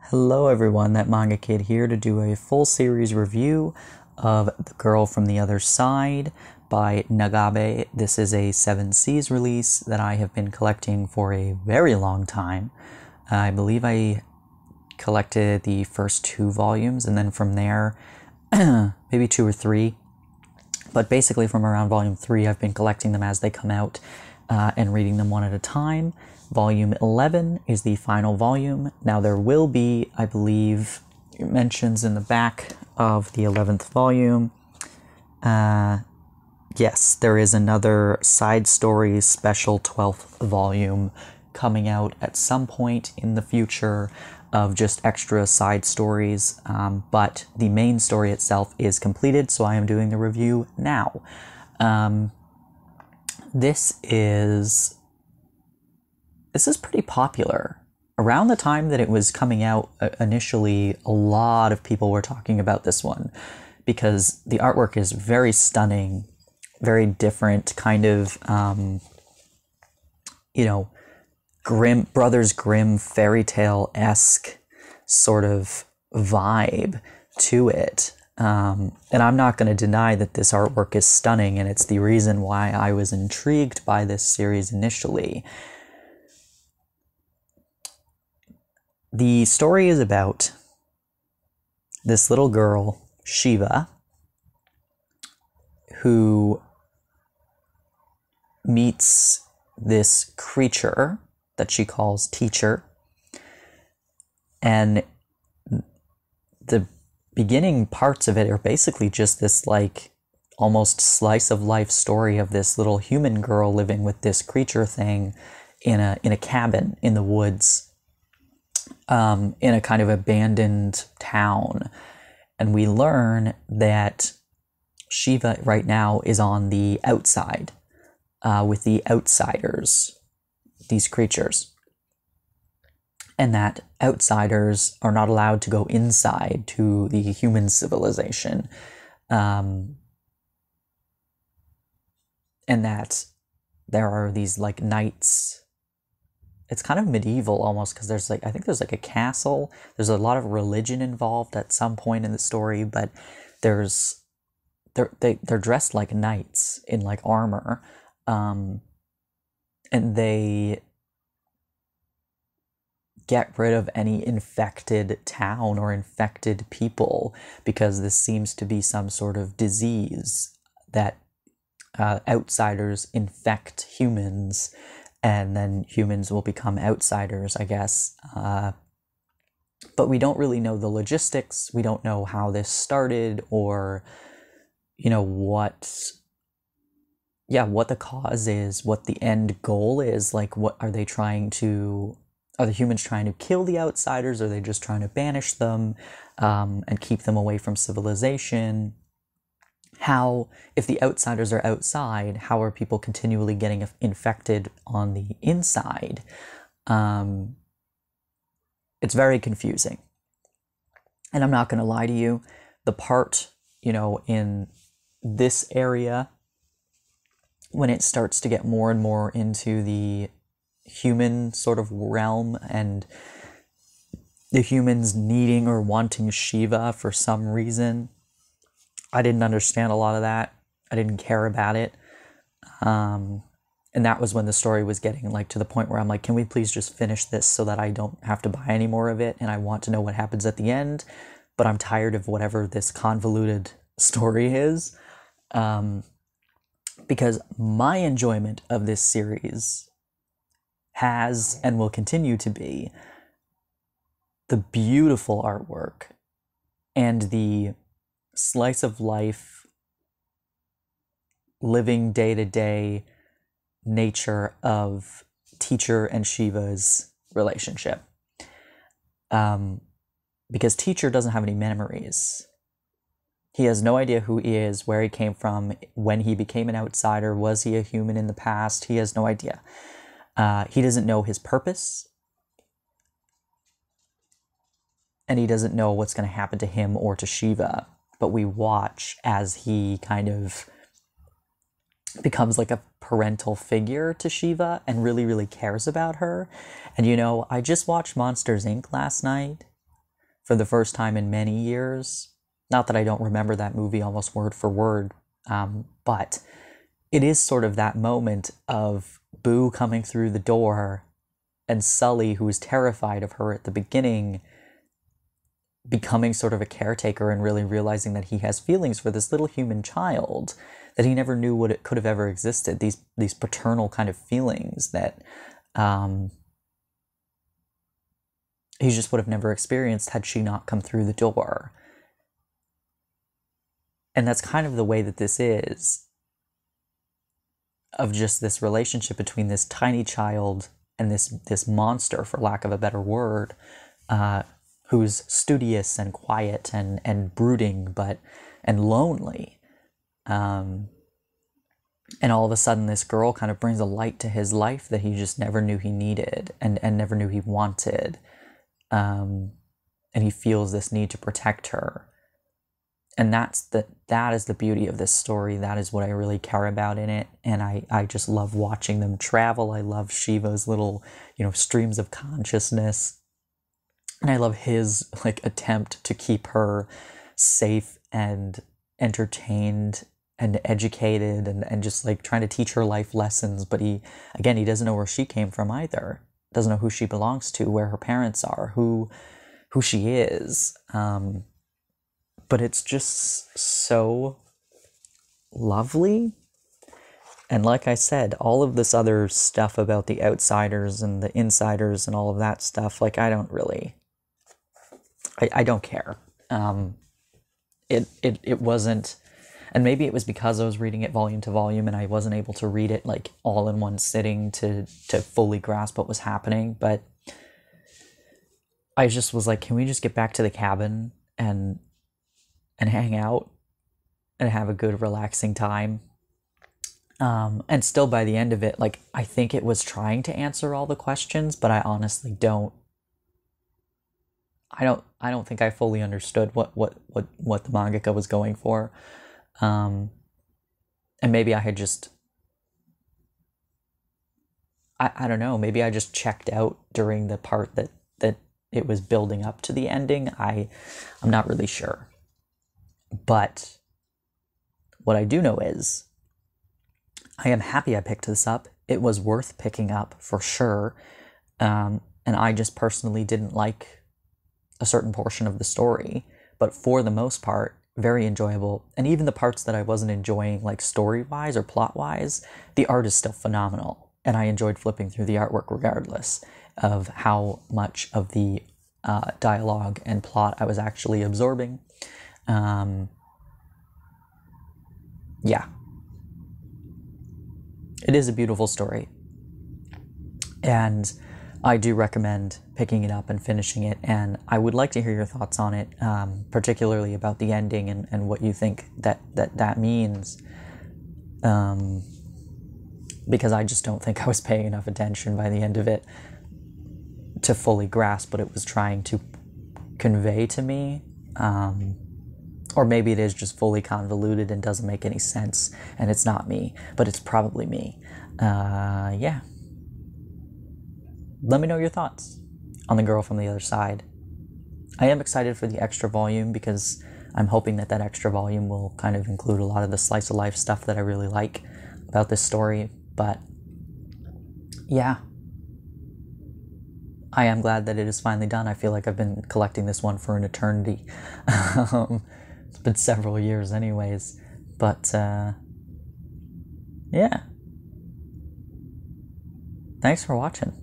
Hello everyone, that Manga Kid here to do a full series review of The Girl from the Other Side by Nagabe. This is a 7 Seas release that I have been collecting for a very long time. I believe I collected the first 2 volumes, and then from there, maybe 2 or 3. But basically from around volume 3, I've been collecting them as they come out and reading them one at a time. Volume 11 is the final volume. Now there will be, I believe, mentions in the back of the 11th volume. Yes, there is another side story special 12th volume coming out at some point in the future of just extra side stories, but the main story itself is completed, so I am doing the review now. This is pretty popular. Around the time that it was coming out initially, a lot of people were talking about this one because the artwork is very stunning, very different, kind of, Brothers Grimm fairy tale-esque sort of vibe to it. And I'm not going to deny that this artwork is stunning, and it's the reason why I was intrigued by this series initially. The story is about this little girl, Shiva, who meets this creature that she calls Teacher. And the beginning parts of it are basically just this, like, almost slice of life story of this little human girl living with this creature thing in a cabin in the woods. In a kind of abandoned town. And we learn that Shiva right now is on the outside, with the outsiders, these creatures. And that outsiders are not allowed to go inside to the human civilization. And that there are these, like, knights. It's kind of medieval almost, because there's, like, I think there's, like, a castle. There's a lot of religion involved at some point in the story, but they're dressed like knights in, like, armor, and they get rid of any infected town or infected people, because this seems to be some sort of disease that outsiders infect humans, and then humans will become outsiders, I guess. But we don't really know the logistics. We don't know how this started, or, what the cause is, what the end goal is. Like, what are they trying to... Are the humans trying to kill the outsiders? Or are they just trying to banish them and keep them away from civilization? How, if the outsiders are outside, how are people continually getting infected on the inside? It's very confusing. And I'm not going to lie to you, the part, in this area, when it starts to get more and more into the human sort of realm, and the humans needing or wanting Shiva for some reason, I didn't understand a lot of that. I didn't care about it. And that was when the story was getting, like, to the point where I'm like, can we please just finish this so that I don't have to buy any more of it? And I want to know what happens at the end, but I'm tired of whatever this convoluted story is. Because my enjoyment of this series has and will continue to be the beautiful artwork and the slice of life, living day-to-day nature of Teacher and Shiva's relationship. Because Teacher doesn't have any memories. He has no idea who he is, where he came from, when he became an outsider, was he a human in the past? He has no idea. He doesn't know his purpose. And he doesn't know what's going to happen to him or to Shiva. But we watch as he kind of becomes like a parental figure to Shiva and really, really cares about her. And I just watched Monsters, Inc. last night, for the first time in many years. Not that I don't remember that movie almost word for word, but it is sort of that moment of Boo coming through the door and Sully, who is terrified of her at the beginning, becoming sort of a caretaker and really realizing that he has feelings for this little human child that he never knew what it could have ever existed. These paternal kind of feelings that he just would have never experienced had she not come through the door. And that's kind of the way that this is, of just this relationship between this tiny child and this monster, for lack of a better word, who's studious and quiet and brooding, and lonely. And all of a sudden this girl kind of brings a light to his life that he just never knew he needed and never knew he wanted. And he feels this need to protect her. And that is the beauty of this story. That is what I really care about in it. And I just love watching them travel. I love Shiva's little, streams of consciousness. And I love his attempt to keep her safe and entertained and educated and just trying to teach her life lessons. But he doesn't know where she came from either. Doesn't know who she belongs to, where her parents are, who she is. But it's just so lovely. And like I said, all of this other stuff about the outsiders and the insiders and all of that stuff, I don't care. It wasn't, and maybe it was because I was reading it volume to volume and I wasn't able to read it all in one sitting to fully grasp what was happening. But I just was can we just get back to the cabin and hang out and have a good relaxing time? And still by the end of it, I think it was trying to answer all the questions, but I honestly don't think I fully understood what the mangaka was going for. And maybe I had just, I don't know, maybe I just checked out during the part that it was building up to the ending. I'm not really sure. But what I do know is I am happy I picked this up. It was worth picking up for sure. And I just personally didn't like a certain portion of the story, but for the most part, very enjoyable. And even the parts that I wasn't enjoying, story-wise or plot-wise, the art is still phenomenal. And I enjoyed flipping through the artwork regardless of how much of the dialogue and plot I was actually absorbing. Yeah. It is a beautiful story. And I do recommend picking it up and finishing it, and I would like to hear your thoughts on it, particularly about the ending and what you think that means, because I just don't think I was paying enough attention by the end of it to fully grasp what it was trying to convey to me, or maybe it is just fully convoluted and doesn't make any sense, and it's not me, but it's probably me. Yeah. Let me know your thoughts on The Girl from the Other Side. I am excited for the extra volume because I'm hoping that extra volume will kind of include a lot of the slice of life stuff that I really like about this story. But yeah, I am glad that it is finally done. I feel like I've been collecting this one for an eternity. It's been several years anyways. But yeah. Thanks for watching.